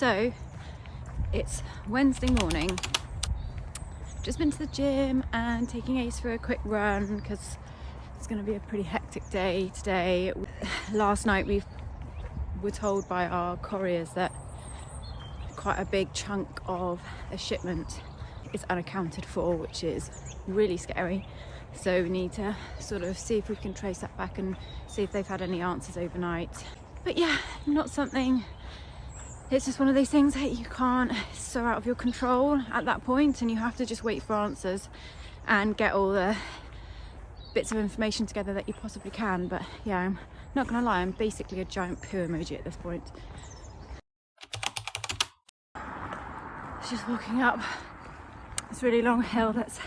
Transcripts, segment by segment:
So it's Wednesday morning. Just been to the gym and taking Ace for a quick run because it's going to be a pretty hectic day today. Last night we were told by our couriers that quite a big chunk of a shipment is unaccounted for, which is really scary. So we need to sort of see if we can trace that back and see if they've had any answers overnight. But yeah, not something, it's just one of those things that you can't, it's so out of your control at that point, and you have to just wait for answers and get all the bits of information together that you possibly can. But yeah, I'm not gonna lie, I'm basically a giant poo emoji at this point. Just walking up this really long hill that's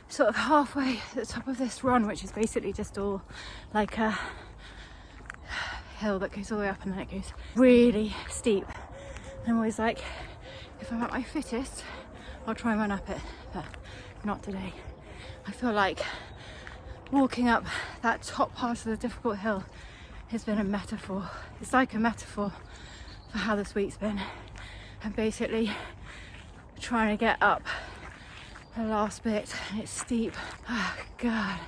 sort of halfway at the top of this run, which is basically just all like a hill that goes all the way up and then it goes really steep. And I'm always like, if I'm at my fittest, I'll try and run up it, but not today. I feel like walking up that top part of the difficult hill has been a metaphor. It's like a metaphor for how this week's been. And basically trying to get up the last bit, and it's steep. Oh God,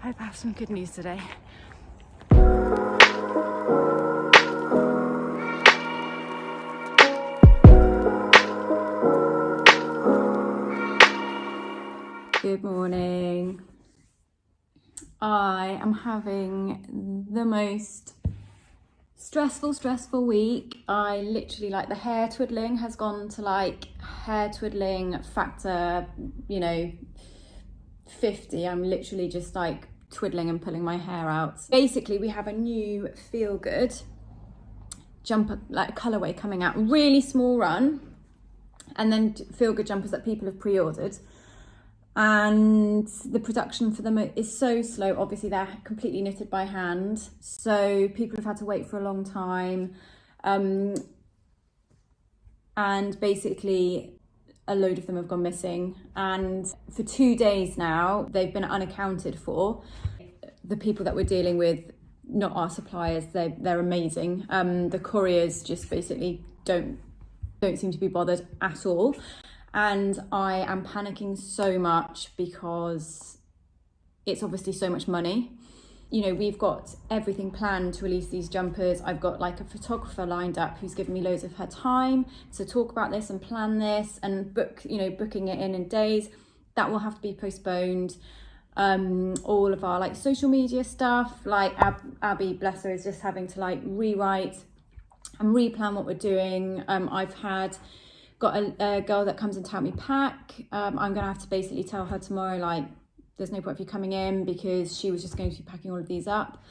I hope I have some good news today. Good morning. I am having the most stressful week. I literally, like, the hair twiddling has gone to like hair twiddling factor, 50. I'm literally just like twiddling and pulling my hair out. Basically, we have a new Feel Good jumper, like colorway coming out, really small run, and then Feel Good jumpers that people have pre-ordered. And the production for them is so slow. Obviously, they're completely knitted by hand, so people have had to wait for a long time. And basically, a load of them have gone missing. And for 2 days now, they've been unaccounted for. The people that we're dealing with, not our suppliers, they're amazing. The couriers just basically don't seem to be bothered at all. And I am panicking so much because it's obviously so much money. We've got everything planned to release these jumpers. I've got like a photographer lined up who's given me loads of her time to talk about this and plan this and booking it in days. That will have to be postponed. All of our like social media stuff, like Abby, bless her, is just having to like rewrite and replan what we're doing. I've got a girl that comes in to help me pack. I'm gonna have to basically tell her tomorrow, like, there's no point of you coming in because she was just going to be packing all of these up.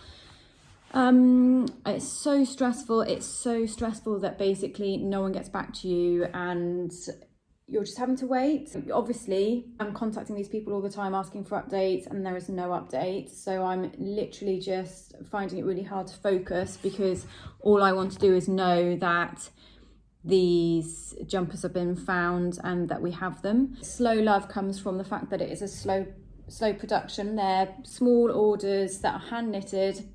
It's so stressful. It's so stressful that basically no one gets back to you and you're just having to wait. Obviously, I'm contacting these people all the time asking for updates and there is no update. So I'm literally just finding it really hard to focus because all I want to do is know that these jumpers have been found and that we have them. Slow love comes from the fact that it is a slow production. They're small orders that are hand knitted.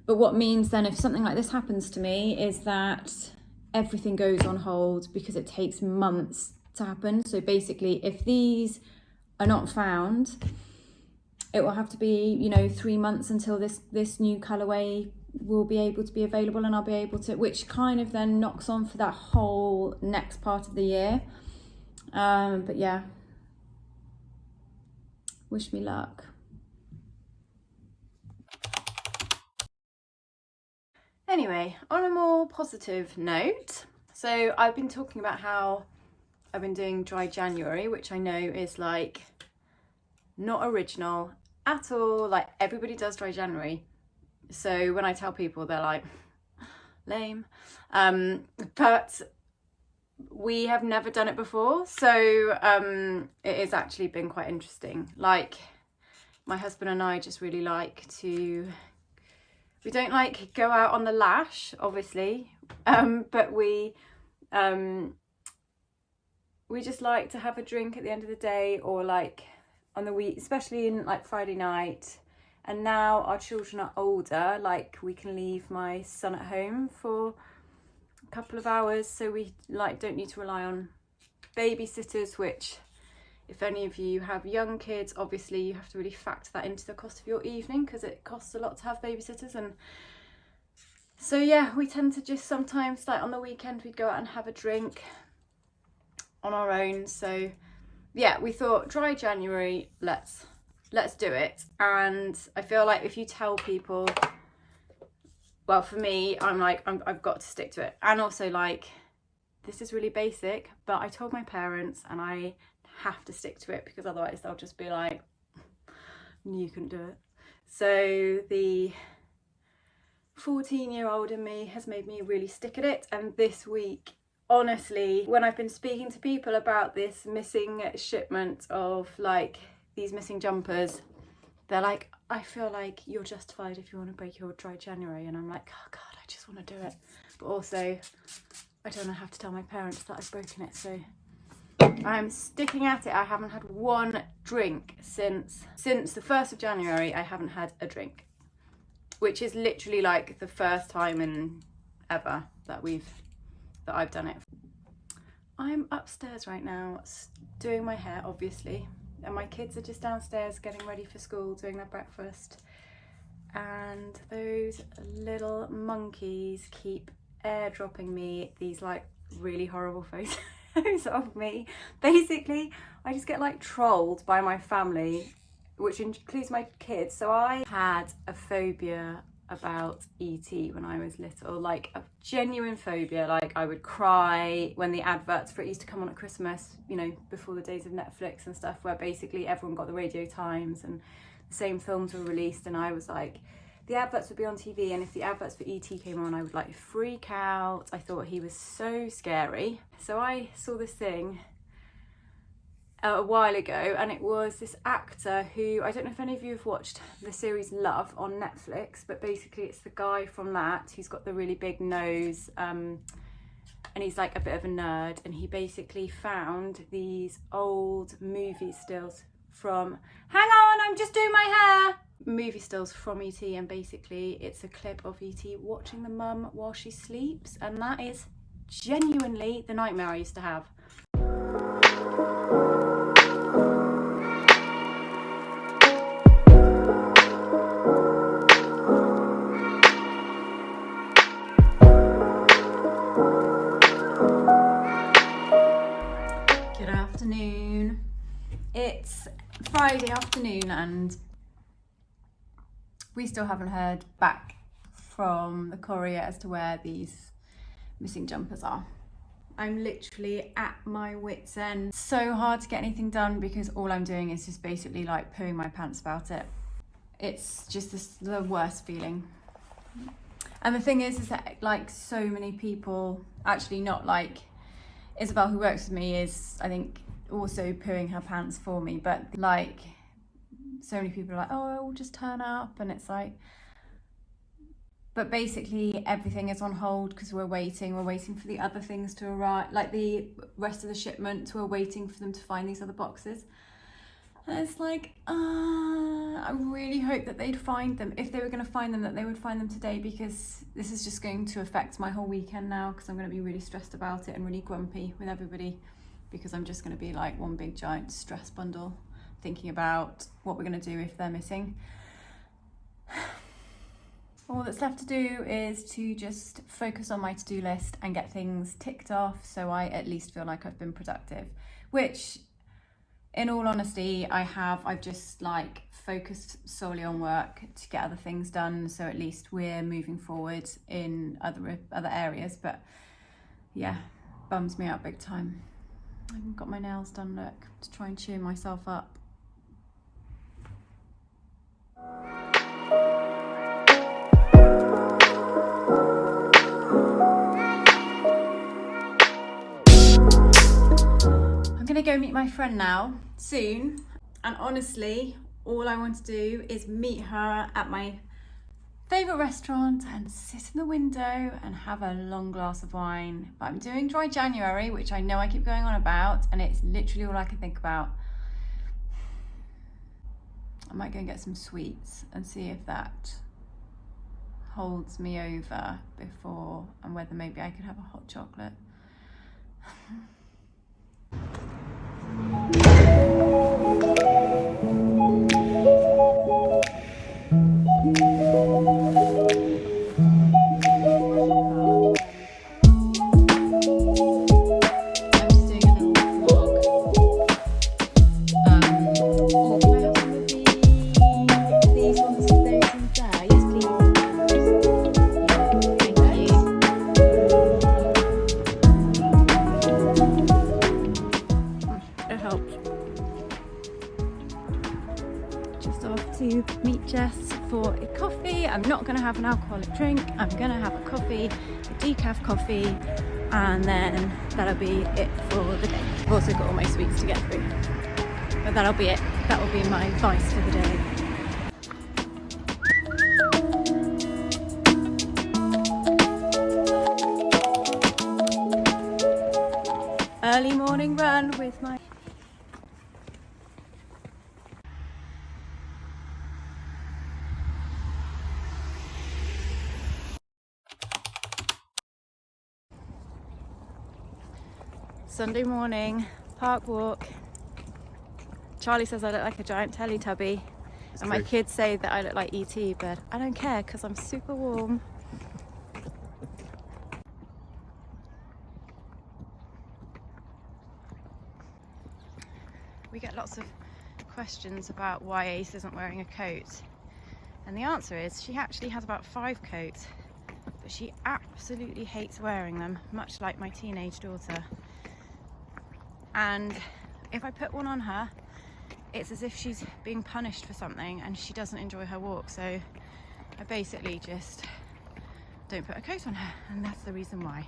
But what means then if something like this happens to me is that everything goes on hold because it takes months to happen. So basically, if these are not found, it will have to be 3 months until this new colorway will be able to be available, and I'll be able to, which kind of then knocks on for that whole next part of the year. But yeah, wish me luck. Anyway, on a more positive note, so I've been talking about how I've been doing dry January, which I know is like not original at all. Like, everybody does dry January. So when I tell people, they're like, lame. But we have never done it before. So it has actually been quite interesting. Like, my husband and I just really like to, we don't like go out on the lash, obviously. But we just like to have a drink at the end of the day, or like on the week, especially in like Friday night. And now our children are older, like we can leave my son at home for a couple of hours, so we don't need to rely on babysitters, which if any of you have young kids, obviously you have to really factor that into the cost of your evening, because it costs a lot to have babysitters. And so yeah, we tend to just sometimes, like on the weekend, we'd go out and have a drink on our own. So yeah, we thought dry January, let's do it. And I feel like if you tell people, well, for me, I've got to stick to it. And also, like, this is really basic, but I told my parents and I have to stick to it, because otherwise they'll just be like, you couldn't do it. So the 14-year-old in me has made me really stick at it. And this week, honestly, when I've been speaking to people about this missing shipment of like these missing jumpers, they're like, I feel like you're justified if you want to break your dry January. And I'm like, oh God, I just want to do it. But also, I don't have to tell my parents that I've broken it. So I'm sticking at it. I haven't had one drink since the 1st of January. I haven't had a drink, which is literally like the first time in ever that I've done it. I'm upstairs right now doing my hair, obviously, and my kids are just downstairs getting ready for school, doing their breakfast. And those little monkeys keep airdropping me these like really horrible photos of me. Basically, I just get like trolled by my family, which includes my kids. So I had a phobia about E.T. when I was little, like a genuine phobia. Like I would cry when the adverts for it used to come on at Christmas, you know, before the days of Netflix and stuff, where basically everyone got the Radio Times and the same films were released, and I was like, the adverts would be on TV, and if the adverts for E.T. came on, I would like freak out. I thought he was so scary. So I saw this thing a while ago, and it was this actor who, I don't know if any of you have watched the series Love on Netflix, but basically it's the guy from that who's got the really big nose, and he's like a bit of a nerd, and he basically found these old movie stills from, hang on, I'm just doing my hair, movie stills from E.T., and basically it's a clip of E.T. watching the mum while she sleeps, and that is genuinely the nightmare I used to have. It's Friday afternoon and we still haven't heard back from the courier as to where these missing jumpers are. I'm literally at my wit's end. So hard to get anything done because all I'm doing is just basically like pooing my pants about it. It's just the worst feeling. And the thing is that like so many people, actually not like Isabel who works with me is, I think, also pooing her pants for me, but like so many people are like, oh, I will just turn up, and it's like, but basically everything is on hold because we're waiting for the other things to arrive, like the rest of the shipment. We're waiting for them to find these other boxes, and it's like, I really hope that they'd find them. If they were going to find them, that they would find them today, because this is just going to affect my whole weekend now, because I'm going to be really stressed about it and really grumpy with everybody, because I'm just going to be like one big giant stress bundle thinking about what we're going to do if they're missing. All that's left to do is to just focus on my to-do list and get things ticked off, so I at least feel like I've been productive, which in all honesty I've just like focused solely on work to get other things done, so at least we're moving forward in other areas. But yeah, bums me out big time. I haven't got my nails done, look, to try and cheer myself up. I'm gonna go meet my friend now, soon, and honestly, all I want to do is meet her at my favourite restaurant and sit in the window and have a long glass of wine. But I'm doing dry January, which I know I keep going on about, and it's literally all I can think about. I might go and get some sweets and see if that holds me over before, and whether maybe I could have a hot chocolate. To meet Jess for a coffee. I'm not going to have an alcoholic drink. I'm going to have a coffee, a decaf coffee, and then that'll be it for the day. I've also got all my sweets to get through, but that'll be it. That will be my advice for the day. Early morning run with my Sunday morning park walk. Charlie says I look like a giant Teletubby, and my kids say that I look like E.T., but I don't care because I'm super warm. We get lots of questions about why Ace isn't wearing a coat, and the answer is she actually has about 5 coats, but she absolutely hates wearing them, much like my teenage daughter. And if I put one on her, it's as if she's being punished for something and she doesn't enjoy her walk. So I basically just don't put a coat on her, and that's the reason why.